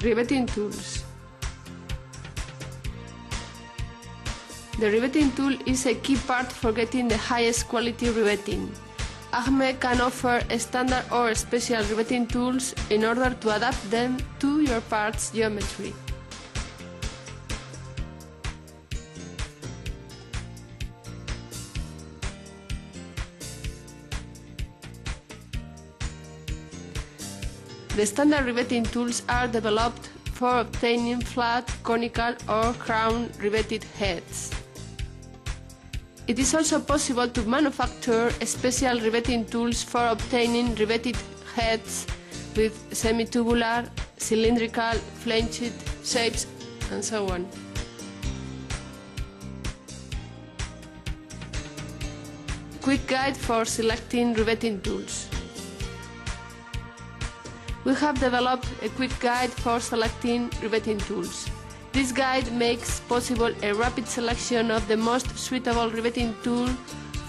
Riveting tools. The riveting tool is a key part for getting the highest quality riveting. Acme can offer standard or special riveting tools in order to adapt them to your part's geometry. The standard riveting tools are developed for obtaining flat, conical or crown riveted heads. It is also possible to manufacture special riveting tools for obtaining riveted heads with semi-tubular, cylindrical, flanged shapes, and so on. Quick guide for selecting riveting tools. We have developed a quick guide for selecting riveting tools. This guide makes possible a rapid selection of the most suitable riveting tool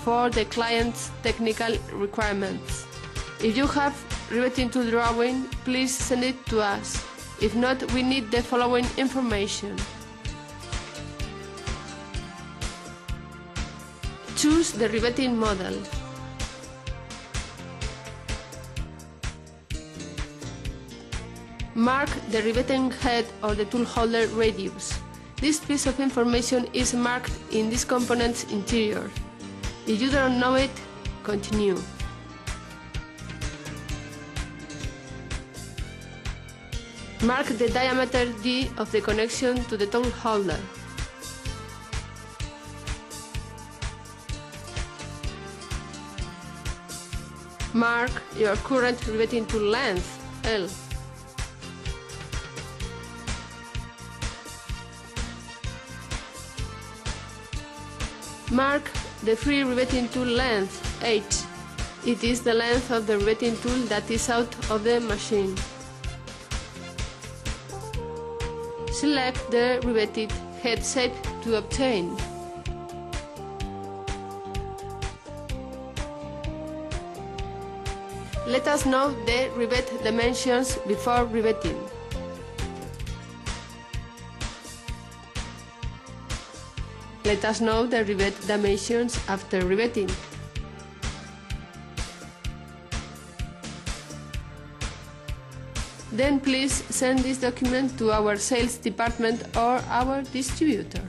for the client's technical requirements. If you have riveting tool drawing, please send it to us. If not, we need the following information. Choose the riveting model. Mark the riveting head or the tool holder radius. This piece of information is marked in this component's interior. If you don't know it, continue. Mark the diameter D of the connection to the tool holder. Mark your current riveting tool length, L. Mark the free riveting tool length, H. It is the length of the riveting tool that is out of the machine. Select the riveted head shape to obtain. Let us know the rivet dimensions before riveting. Let us know the rivet dimensions after riveting. Then please send this document to our sales department or our distributor.